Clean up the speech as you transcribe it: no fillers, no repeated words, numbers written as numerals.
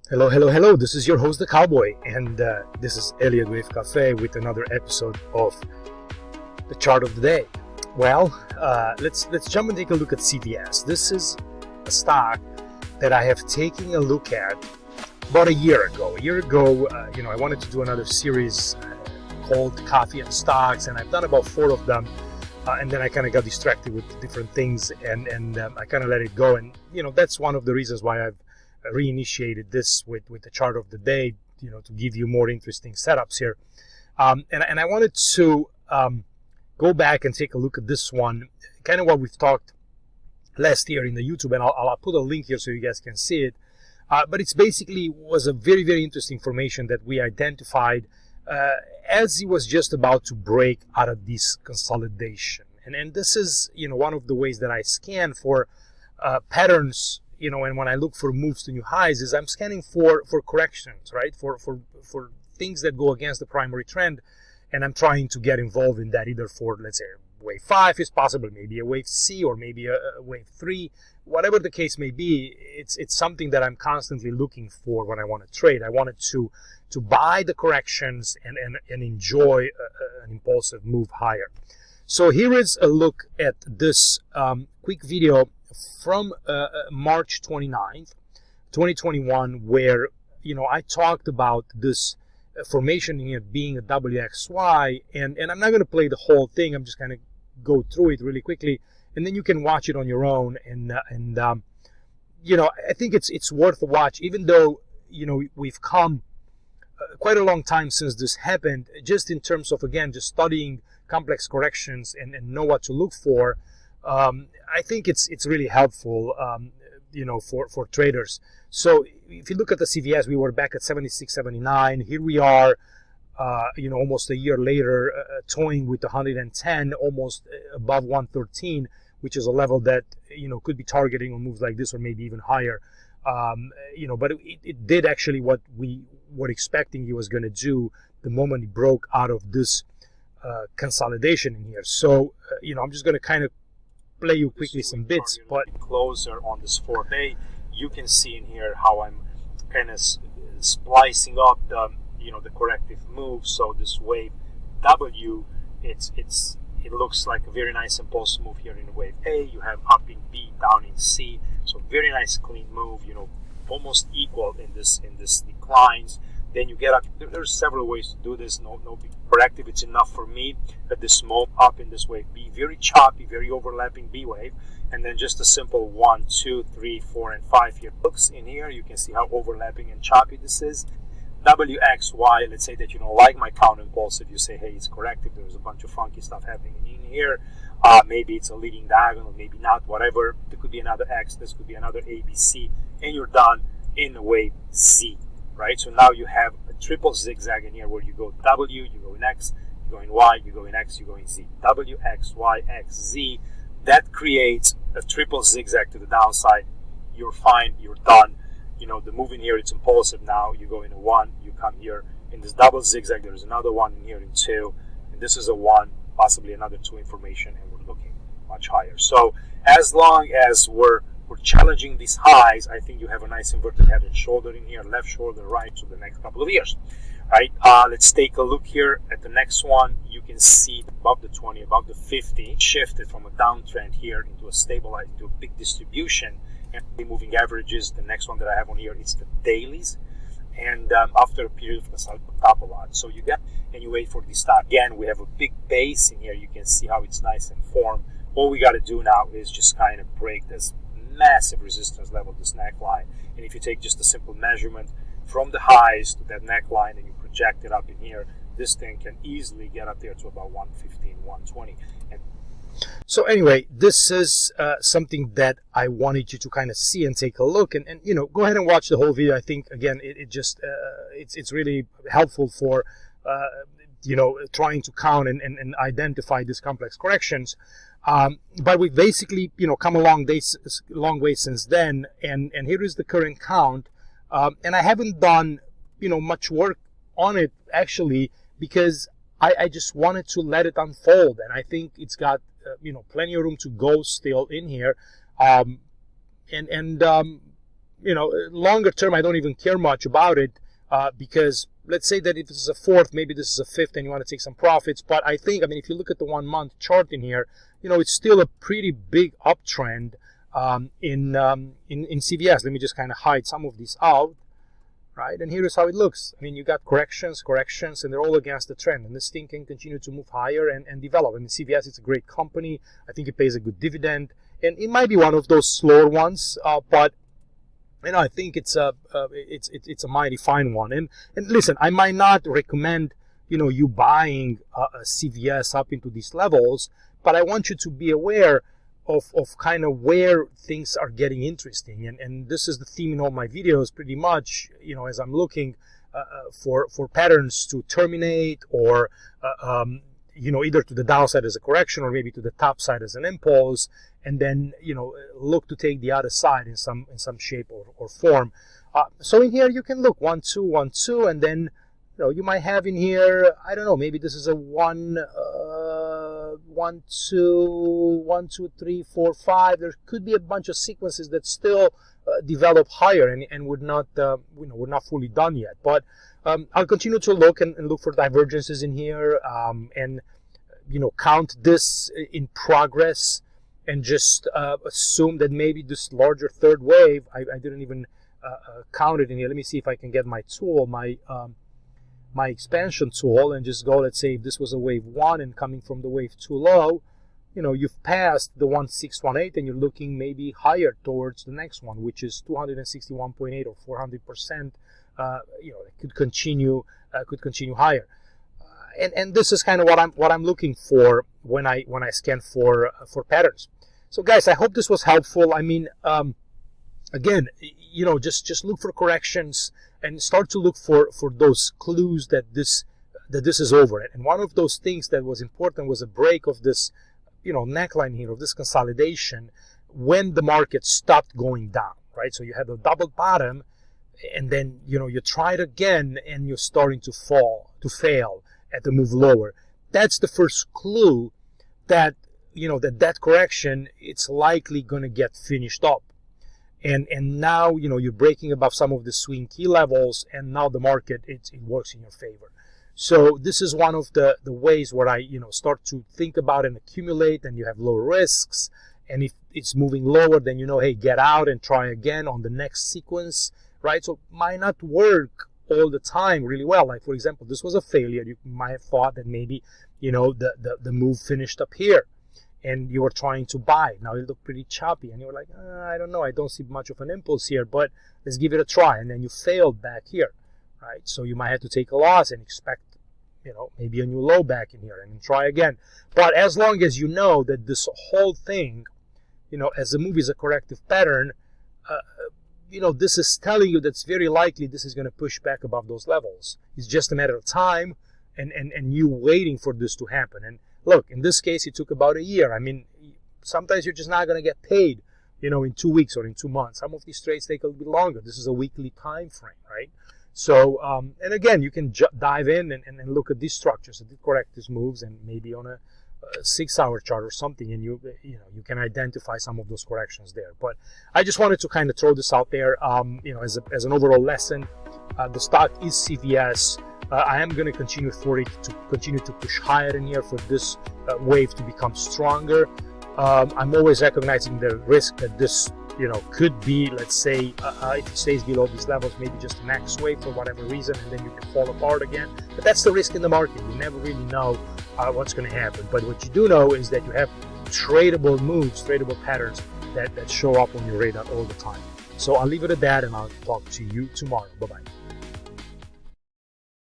Hello, hello, hello. This is your host, the Cowboy, and this is Elliott with Cafe with another episode of the chart of the day. Well, let's jump and take a look at CVS. This is a stock that I have taken a look at about a year ago. I wanted to do another series called Coffee and Stocks, and I've done about 4 of them. And then I kind of got distracted with different things, and I kind of let it go. And that's one of the reasons why I've reinitiated this with the chart of the day, to give you more interesting setups here. And I wanted to go back and take a look at this one, kind of what we've talked last year in the YouTube, and I'll put a link here so you guys can see it. But it's basically was a very, very interesting formation that we identified as it was just about to break out of this consolidation. And this is, one of the ways that I scan for patterns, and when I look for moves to new highs, is I'm scanning for corrections, right? For things that go against the primary trend, and I'm trying to get involved in that, either for, let's say, wave 5 is possible, maybe a wave C, or maybe a wave 3, whatever the case may be. It's something that I'm constantly looking for when I want to trade. I wanted to buy the corrections and enjoy an impulsive move higher. So here is a look at this quick video from March 29th, 2021, where I talked about this formation here being a WXY, and I'm not going to play the whole thing. I'm just going to go through it really quickly, and then you can watch it on your own. And I think it's worth a watch, even though we've come quite a long time since this happened, just in terms of, again, just studying complex corrections and know what to look for. I think it's really helpful, for traders. So if you look at the CVS, we were back at 76, 79. Here we are, almost a year later, toying with 110, almost above 113, which is a level that, could be targeting on moves like this, or maybe even higher. But it did actually what we were expecting it was going to do the moment it broke out of this consolidation in here. So, I'm just going to kind of play you quickly some bits, but closer on this 4-day, you can see in here how I'm kind of splicing up the corrective move. So this wave W, it looks like a very nice impulse move here in wave A. You have up in B, down in C. So very nice clean move, almost equal in this declines. Then you get up. There's several ways to do this. No big corrective. It's enough for me at this moment. Up in this wave B, very choppy, very overlapping B wave, and then just a simple 1, 2, 3, 4, and 5 here. Looks in here. You can see how overlapping and choppy this is. WXY. Let's say that you don't like my counter impulsive. You say, hey, it's corrective. There's a bunch of funky stuff happening in here. Maybe it's a leading diagonal, maybe not. Whatever. There could be another X. This could be another ABC, and you're done in the wave Z. Right, so now you have a triple zigzag in here where you go W, you go in X, you go in Y, you go in X, you go in Z. W, X, Y, X, Z. That creates a triple zigzag to the downside. You're fine, you're done. The move in here, it's impulsive now. You go in a 1, you come here in this double zigzag. There's another 1 in here in 2, and this is a 1, possibly another 2 information, and we're looking much higher. So as long as we're challenging these highs, I think you have a nice inverted head and shoulder in here, left shoulder, right, to the next couple of years. Right? Let's take a look here at the next one. You can see above the 20, above the 50, shifted from a downtrend here into a stabilized, into a big distribution. And the moving averages, the next one that I have on here is the dailies. And after a period of consolidation, up a lot. So you get, and you wait for the stock. Again, we have a big base in here. You can see how it's nice and formed. All we got to do now is just kind of break this massive resistance level, this neckline. And if you take just a simple measurement from the highs to that neckline and you project it up in here, this thing can easily get up there to about 115, 120. So anyway, this is something that I wanted you to kind of see and take a look, and go ahead and watch the whole video. I think, again, it's really helpful for trying to count and identify these complex corrections. But we've basically, come a long way since then, and here is the current count. And I haven't done, much work on it, actually, because I just wanted to let it unfold, and I think it's got, plenty of room to go still in here. longer term, I don't even care much about it because let's say that if this is a fourth, maybe this is a fifth, and you want to take some profits. But I think, if you look at the 1 month chart in here, it's still a pretty big uptrend in CVS. Let me just kind of hide some of these out, right? And here's how it looks. You got corrections, and they're all against the trend. And this thing can continue to move higher and develop. CVS is a great company. I think it pays a good dividend. And it might be one of those slower ones, but I think it's a mighty fine one. And listen, I might not recommend you buying a CVS up into these levels, but I want you to be aware of kind of where things are getting interesting. And this is the theme in all my videos, pretty much. As I'm looking for patterns to terminate, or either to the downside as a correction, or maybe to the top side as an impulse, and then look to take the other side in some shape or form. So in here you can look 1 2 1 2, and then you might have in here, I don't know, maybe this is a 1 2 1 2 3 4 5. There could be a bunch of sequences that still develop higher and would not we're not fully done yet. But I'll continue to look and look for divergences in here, and count this in progress, and just assume that maybe this larger third wave, I didn't even count it in here. Let me see if I can get my tool, my expansion tool, and just go, let's say if this was a wave 1 and coming from the wave 2 low, you've passed the 1618 and you're looking maybe higher towards the next one, which is 261.8 or 400%. It could continue higher. And this is kind of what I'm looking for when I scan for patterns. So guys, I hope this was helpful. Again, just look for corrections and start to look for those clues that this is over. And one of those things that was important was a break of this neckline here, of this consolidation, when the market stopped going down, right? So you had a double bottom, and then you try it again and you're starting to fail at the move lower. That's the first clue that that correction, it's likely going to get finished up. And now you're breaking above some of the swing key levels, and now the market it works in your favor. So this is one of the ways where I start to think about and accumulate, and you have lower risks. And if it's moving lower, then hey, get out and try again on the next sequence, right? So it might not work all the time really well. Like, for example, this was a failure. You might have thought that maybe the move finished up here, and you were trying to buy. Now it looked pretty choppy, and you were like, I don't know, I don't see much of an impulse here, but let's give it a try. And then you failed back here, right? So you might have to take a loss and expect maybe a new low back in here, and then try again. But as long as you know that this whole thing, as the move is a corrective pattern, this is telling you that's very likely this is going to push back above those levels. It's just a matter of time and you waiting for this to happen. And look, in this case, it took about a year. Sometimes you're just not going to get paid, in 2 weeks or in 2 months. Some of these trades take a little bit longer. This is a weekly time frame, right? So, and again, you can dive in and look at these structures and correct these moves, and maybe on a 6-hour chart or something, and you can identify some of those corrections there. But I just wanted to kind of throw this out there, as an overall lesson. The stock is CVS. I am going to continue for it to continue to push higher in here for this wave to become stronger. I'm always recognizing the risk that this could be, let's say, if it stays below these levels, maybe just a max wave for whatever reason, and then you can fall apart again. But that's the risk in the market. You never really know what's going to happen. But what you do know is that you have tradable moves, tradable patterns that show up on your radar all the time. So I'll leave it at that, and I'll talk to you tomorrow. Bye-bye.